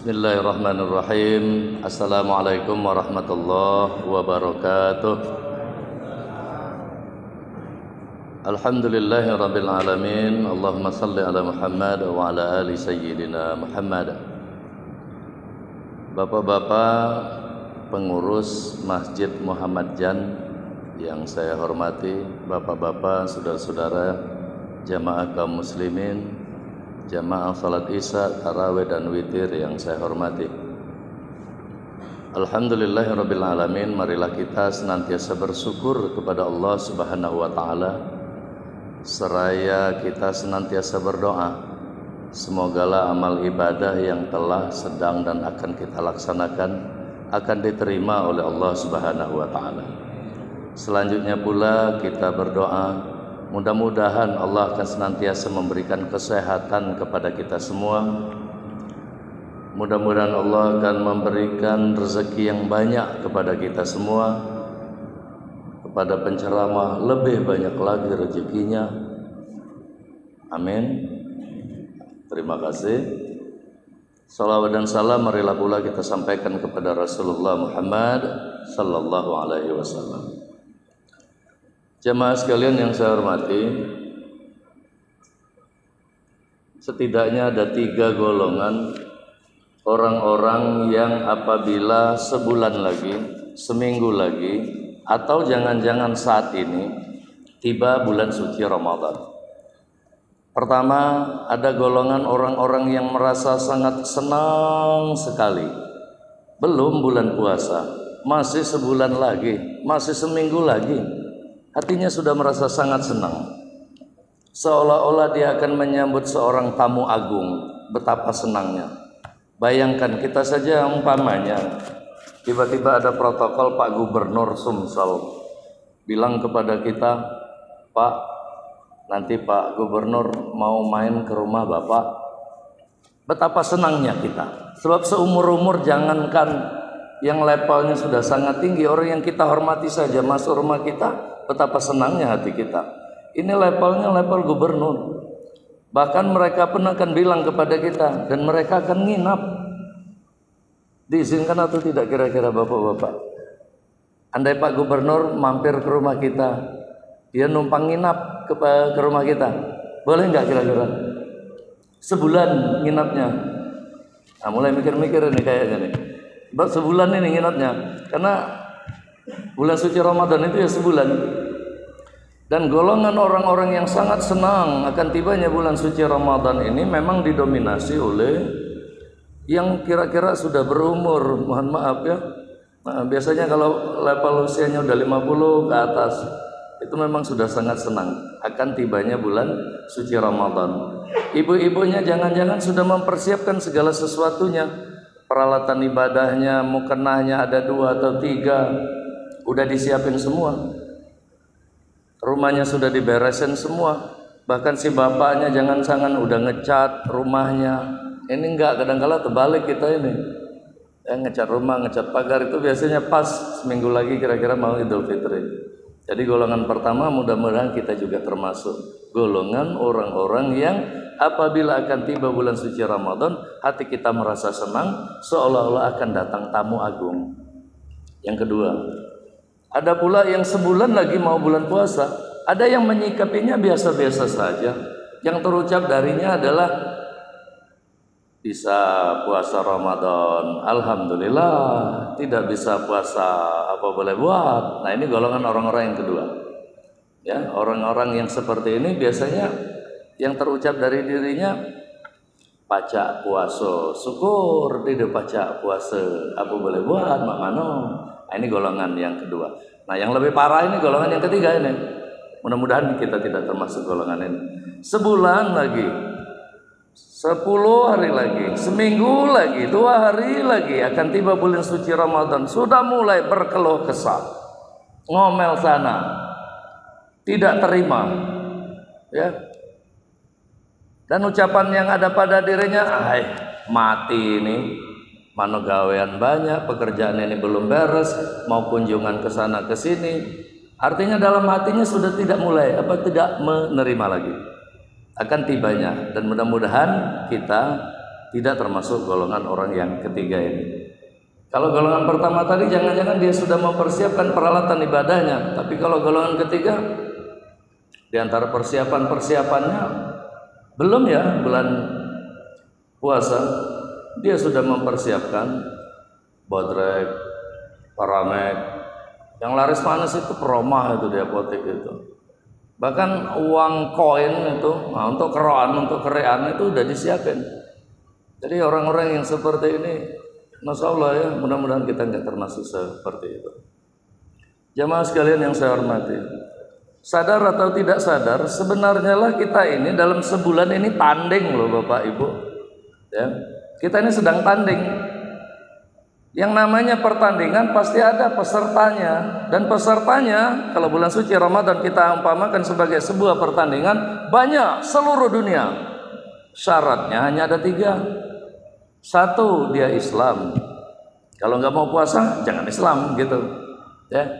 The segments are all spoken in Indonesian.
Bismillahirrahmanirrahim. Assalamualaikum warahmatullahi wabarakatuh. Alhamdulillahi rabbil alamin. Allahumma salli ala Muhammad wa ala ali sayyidina Muhammad. Bapak-bapak pengurus Masjid Muhammad Jan yang saya hormati, bapak-bapak, saudara-saudara jamaah kaum muslimin, jamaah salat isya, tarawih dan witir yang saya hormati. Alhamdulillahirabbil alamin. Marilah kita senantiasa bersyukur kepada Allah Subhanahu wa taala, seraya kita senantiasa berdoa semogalah amal ibadah yang telah, sedang dan akan kita laksanakan akan diterima oleh Allah Subhanahu wa taala. Selanjutnya pula kita berdoa mudah-mudahan Allah akan senantiasa memberikan kesehatan kepada kita semua. Mudah-mudahan Allah akan memberikan rezeki yang banyak kepada kita semua. Kepada penceramah lebih banyak lagi rezekinya. Amin. Terima kasih. Salawat dan salam marilah pula kita sampaikan kepada Rasulullah Muhammad sallallahu alaihi wasallam. Jemaah sekalian yang saya hormati, setidaknya ada 3 golongan orang-orang yang apabila sebulan lagi, seminggu lagi, atau jangan-jangan saat ini tiba bulan suci Ramadan. Pertama, ada golongan orang-orang yang merasa sangat senang sekali. Belum bulan puasa, masih sebulan lagi, masih seminggu lagi. Hatinya sudah merasa sangat senang, seolah-olah dia akan menyambut seorang tamu agung. Betapa senangnya. Bayangkan kita saja umpamanya tiba-tiba ada protokol Pak Gubernur Sumsel bilang kepada kita, Pak, nanti Pak Gubernur mau main ke rumah Bapak. Betapa senangnya kita. Sebab seumur-umur jangankan yang levelnya sudah sangat tinggi, orang yang kita hormati saja masuk rumah kita, betapa senangnya hati kita. Ini levelnya level gubernur. Bahkan mereka pun akan bilang kepada kita, dan mereka akan nginap. Diizinkan atau tidak kira-kira bapak-bapak? Andai Pak Gubernur mampir ke rumah kita, dia numpang nginap ke rumah kita, boleh nggak kira-kira? Sebulan nginapnya. Nah, mulai mikir-mikir ini kayaknya nih. Sebulan ini nginapnya, karena bulan suci Ramadan itu ya sebulan. Dan golongan orang-orang yang sangat senang akan tibanya bulan suci Ramadan ini memang didominasi oleh yang kira-kira sudah berumur. Mohon maaf ya. Nah, biasanya kalau level usianya udah 50 ke atas, itu memang sudah sangat senang akan tibanya bulan suci Ramadan. Ibu-ibunya jangan-jangan sudah mempersiapkan segala sesuatunya. Peralatan ibadahnya, mukenahnya ada 2 atau 3, udah disiapin semua. Rumahnya sudah diberesin semua. Bahkan si bapaknya jangan-jangan udah ngecat rumahnya. Ini enggak, kadang-kala terbalik kita ini. Ngecat rumah, ngecat pagar itu biasanya pas seminggu lagi kira-kira mau Idul Fitri. Jadi golongan pertama mudah-mudahan kita juga termasuk golongan orang-orang yang apabila akan tiba bulan suci Ramadan, hati kita merasa senang, seolah-olah akan datang tamu agung. Yang kedua, ada pula yang sebulan lagi mau bulan puasa. Ada yang menyikapinya biasa-biasa saja. Yang terucap darinya adalah bisa puasa Ramadan, alhamdulillah. Tidak bisa puasa, apa boleh buat. Nah, ini golongan orang-orang yang kedua. Ya, orang-orang yang seperti ini biasanya yang terucap dari dirinya, pacak puasa, syukur tidak pacak puasa, apa boleh buat, mak mano. Nah, ini golongan yang kedua. Nah, yang lebih parah ini golongan yang ketiga ini. Mudah-mudahan kita tidak termasuk golongan ini. Sebulan lagi, 10 hari lagi, seminggu lagi, 2 hari lagi akan tiba bulan suci Ramadan. Sudah mulai berkeluh kesah, ngomel sana, tidak terima, ya. Dan ucapan yang ada pada dirinya, mati ini, mana gawean banyak, pekerjaan ini belum beres, mau kunjungan ke sana ke sini. Artinya dalam hatinya sudah tidak menerima lagi akan tibanya. Dan mudah-mudahan kita tidak termasuk golongan orang yang ketiga ini. Kalau golongan pertama tadi jangan-jangan dia sudah mempersiapkan peralatan ibadahnya, tapi kalau golongan ketiga di antara persiapan-persiapannya belum ya bulan puasa dia sudah mempersiapkan bodrek, paramek, yang laris manis itu peromah itu di apotek itu. Bahkan uang koin itu, nah untuk keroan, untuk kerean itu udah disiapin. Jadi orang-orang yang seperti ini, Masya Allah ya, mudah-mudahan kita nggak termasuk seperti itu. Jamaah sekalian yang saya hormati, sadar atau tidak sadar, sebenarnya lah kita ini dalam sebulan ini tanding loh Bapak Ibu. Ya, kita ini sedang tanding. Yang namanya pertandingan pasti ada pesertanya, dan pesertanya kalau bulan suci Ramadan kita umpamakan sebagai sebuah pertandingan banyak seluruh dunia. Syaratnya hanya ada 3. 1, dia Islam. Kalau nggak mau puasa jangan Islam gitu ya.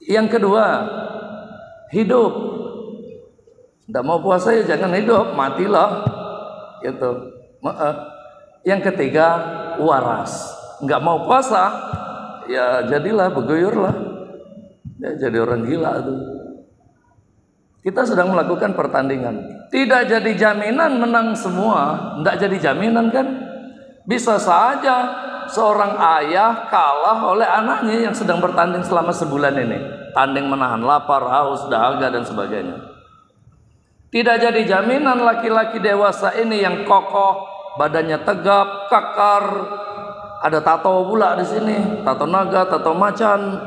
Yang kedua, hidup. Nggak mau puasa ya jangan hidup, matilah gitu. Yang ketiga, waras. Nggak mau puasa ya jadilah beguyur lah ya, jadi orang gila tuh. Kita sedang melakukan pertandingan. Tidak jadi jaminan menang semua. Tidak jadi jaminan kan. Bisa saja seorang ayah kalah oleh anaknya yang sedang bertanding selama sebulan ini. Tanding menahan lapar, haus, dahaga dan sebagainya. Tidak jadi jaminan laki-laki dewasa ini yang kokoh, badannya tegap, kekar, ada tato pula di sini, tato naga, tato macan,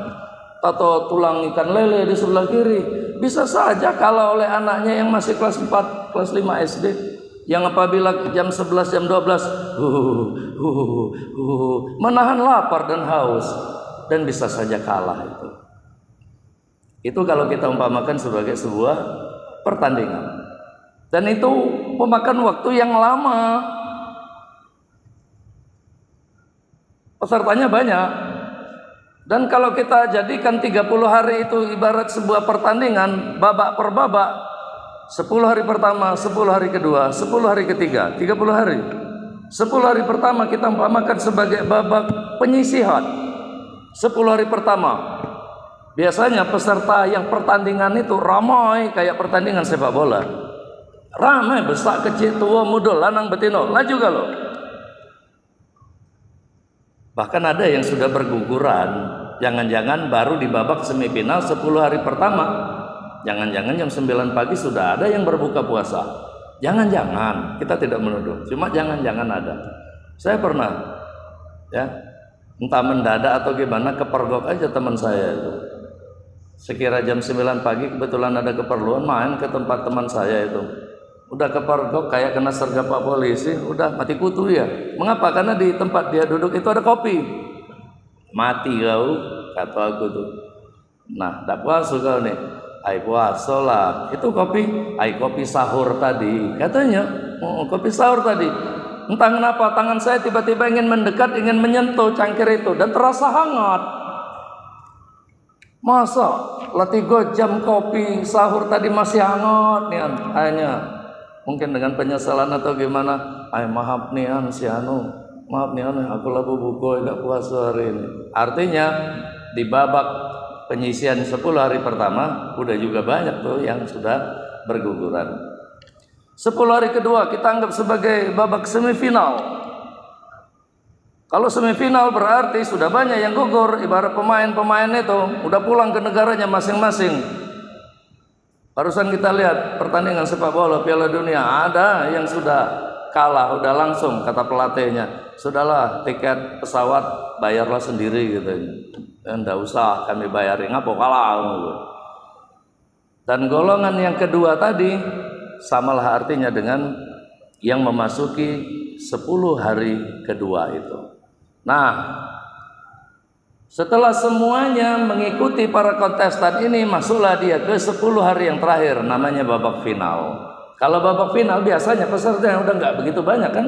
tato tulang ikan lele di sebelah kiri. Bisa saja kalah oleh anaknya yang masih kelas 4, kelas 5 SD, yang apabila jam 11, jam 12 menahan lapar dan haus, dan bisa saja kalah itu. Itu kalau kita umpamakan sebagai sebuah pertandingan. Dan itu memakan waktu yang lama. Pesertanya banyak. Dan kalau kita jadikan 30 hari itu ibarat sebuah pertandingan, babak per babak, 10 hari pertama, 10 hari kedua, 10 hari ketiga, 30 hari. 10 hari pertama kita umpamakan sebagai babak penyisihan. 10 hari pertama. Biasanya peserta yang pertandingan itu ramai kayak pertandingan sepak bola. Ramai, besar, kecil, tua, muda, lanang, betino, laju galau. Bahkan ada yang sudah berguguran. Jangan-jangan baru di babak semifinal 10 hari pertama. Jangan-jangan jam 9 pagi sudah ada yang berbuka puasa. Jangan-jangan, kita tidak menuduh. Cuma jangan-jangan ada. Saya pernah ya, entah mendadak atau gimana, kepergok aja teman saya itu. Sekira jam 9 pagi kebetulan ada keperluan, main ke tempat teman saya itu. Udah kepergok kayak kena sergap Pak polisi, udah mati kutu ya. Mengapa? Karena di tempat dia duduk itu ada kopi. Mati kau, kata aku tuh. Nah, tak puasa kau nih. Ai puasa lah. Itu kopi, ai kopi sahur tadi. Katanya, kopi sahur tadi. Entah kenapa tangan saya tiba-tiba ingin mendekat, ingin menyentuh cangkir itu dan terasa hangat. Masa lah 3 jam kopi sahur tadi masih hangat nih, hanya mungkin dengan penyesalan atau gimana. Ay maaf nih si anu, maaf nih aku labu buku enggak puasa hari ini. Artinya di babak penyisian 10 hari pertama udah juga banyak tuh yang sudah berguguran. 10 hari kedua kita anggap sebagai babak semifinal. Kalau semifinal berarti sudah banyak yang gugur, ibarat pemain-pemain itu udah pulang ke negaranya masing-masing. Barusan kita lihat pertandingan sepak bola Piala Dunia, ada yang sudah kalah, udah langsung kata pelatihnya, sudahlah tiket pesawat bayarlah sendiri gitu. Enggak usah kami bayarin, ngapa kalah. Dan golongan yang kedua tadi samalah artinya dengan yang memasuki 10 hari kedua itu. Nah, setelah semuanya mengikuti para kontestan ini, masuklah dia ke 10 hari yang terakhir, namanya babak final. Kalau babak final biasanya peserta yang udah nggak begitu banyak kan,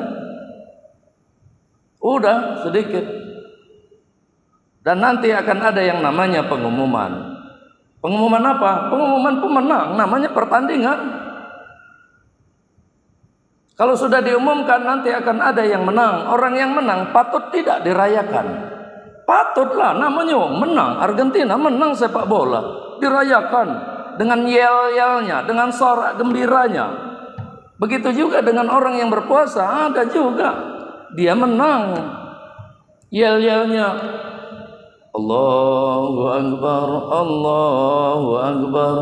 udah sedikit. Dan nanti akan ada yang namanya pengumuman. Pengumuman apa? Pengumuman pemenang, namanya pertandingan. Kalau sudah diumumkan nanti akan ada yang menang. Orang yang menang patut tidak dirayakan. Patutlah, namanya menang. Argentina menang sepak bola, dirayakan dengan yel-yelnya, dengan sorak gembiranya. Begitu juga dengan orang yang berpuasa, ada juga dia menang, yel-yelnya Allahu Akbar, Allahu Akbar,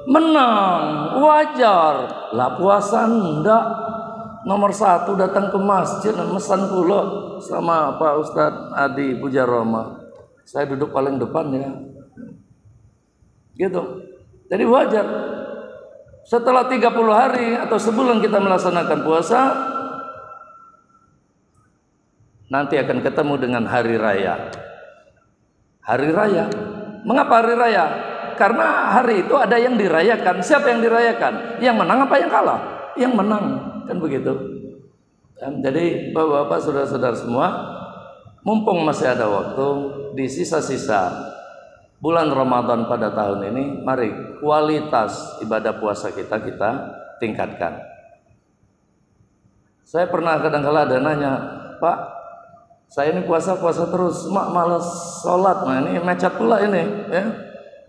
menang, wajar. Lah puasa ndak. Nomor 1 datang ke masjid dan mesan pula sama Pak Ustadz Adi Pujaroma. Saya duduk paling depan ya. Gitu. Jadi wajar. Setelah 30 hari atau sebulan kita melaksanakan puasa, nanti akan ketemu dengan hari raya. Hari raya. Mengapa hari raya? Karena hari itu ada yang dirayakan. Siapa yang dirayakan? Yang menang apa yang kalah? Yang menang. Kan begitu. Jadi bapak-bapak, saudara-saudara semua, mumpung masih ada waktu di sisa-sisa bulan Ramadan pada tahun ini, mari kualitas ibadah puasa kita tingkatkan. Saya pernah kadang-kala ada nanya, Pak, saya ini puasa terus, mak malas sholat. Nah ini mecat pula ini, ya,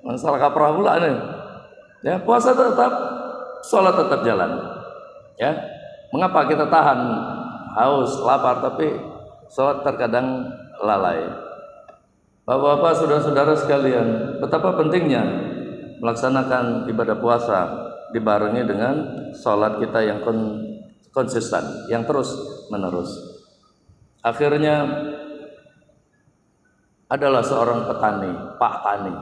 masalah kaprah pula ini. Ya, puasa tetap, sholat tetap jalan. Ya, mengapa kita tahan haus, lapar, tapi sholat terkadang lalai. Bapak-bapak, saudara-saudara sekalian, betapa pentingnya melaksanakan ibadah puasa dibarengi dengan sholat kita yang konsisten, yang terus menerus. Akhirnya adalah seorang petani, Pak Tani,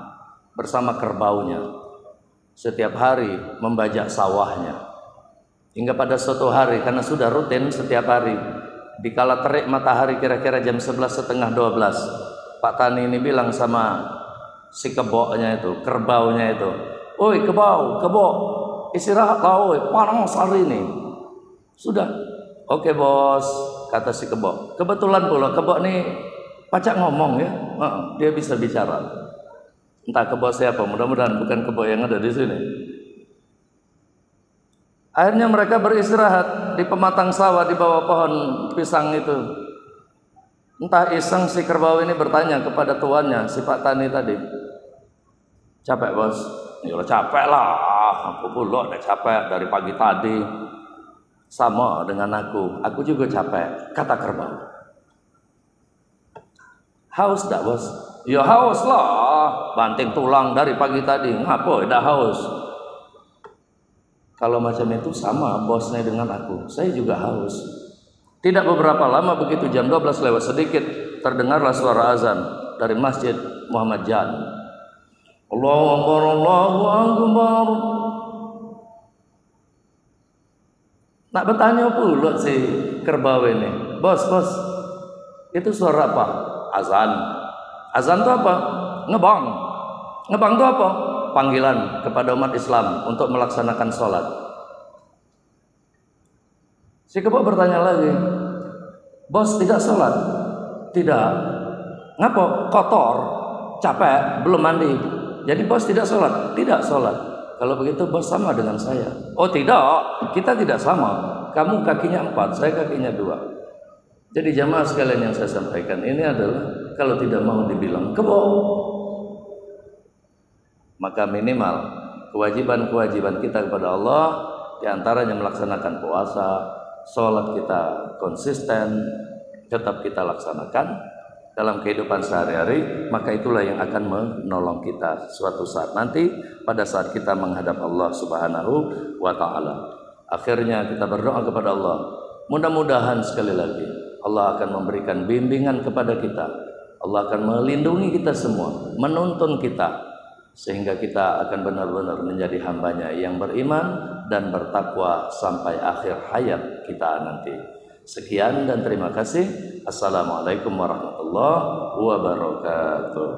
bersama kerbaunya, setiap hari membajak sawahnya. Hingga pada suatu hari, karena sudah rutin setiap hari, dikala terik matahari kira-kira jam 11:30-12, Pak Tani ini bilang sama si keboknya itu, kerbaunya itu, "Oi kebau, istirahatlah, oi, panas hari ini." Sudah, oke bos, kata si kebok. Kebetulan pula kebok ini pacak ngomong ya, dia bisa bicara. Entah kebok siapa, mudah-mudahan bukan kebok yang ada di sini. Akhirnya mereka beristirahat di pematang sawah di bawah pohon pisang itu. Entah iseng si kerbau ini bertanya kepada tuannya, si Pak Tani tadi, "Capek bos?" "Ya capek lah, aku pula udah capek dari pagi tadi." "Sama dengan aku juga capek," kata kerbau. "Haus tak bos?" "Ya haus lah, banting tulang dari pagi tadi, ngapa udah haus?" Kalau macam itu sama bosnya dengan aku, saya juga haus. Tidak beberapa lama, begitu jam 12 lewat sedikit, terdengarlah suara azan dari Masjid Muhammad Jan. Allahu Akbar, Allahu Akbar. Nak bertanya pula si kerbau ini, bos, itu suara apa?" "Azan." "Azan itu apa?" "Ngebang." "Ngebang itu apa?" "Panggilan kepada umat Islam untuk melaksanakan sholat." Si kebok bertanya lagi, "Bos tidak sholat?" "Tidak." "Ngapa? Kotor, capek, belum mandi. Jadi bos tidak sholat?" "Tidak sholat." "Kalau begitu bos sama dengan saya." "Oh tidak, kita tidak sama. Kamu kakinya 4, saya kakinya 2. Jadi jamaah sekalian yang saya sampaikan ini adalah, kalau tidak mau dibilang kebok, maka minimal kewajiban-kewajiban kita kepada Allah, diantaranya melaksanakan puasa, sholat kita konsisten, tetap kita laksanakan dalam kehidupan sehari-hari, maka itulah yang akan menolong kita suatu saat nanti pada saat kita menghadap Allah Subhanahu wa Ta'ala. Akhirnya kita berdoa kepada Allah, mudah-mudahan sekali lagi Allah akan memberikan bimbingan kepada kita, Allah akan melindungi kita semua, menuntun kita, sehingga kita akan benar-benar menjadi hambanya yang beriman dan bertakwa sampai akhir hayat kita nanti. Sekian dan terima kasih. Assalamualaikum warahmatullahi wabarakatuh.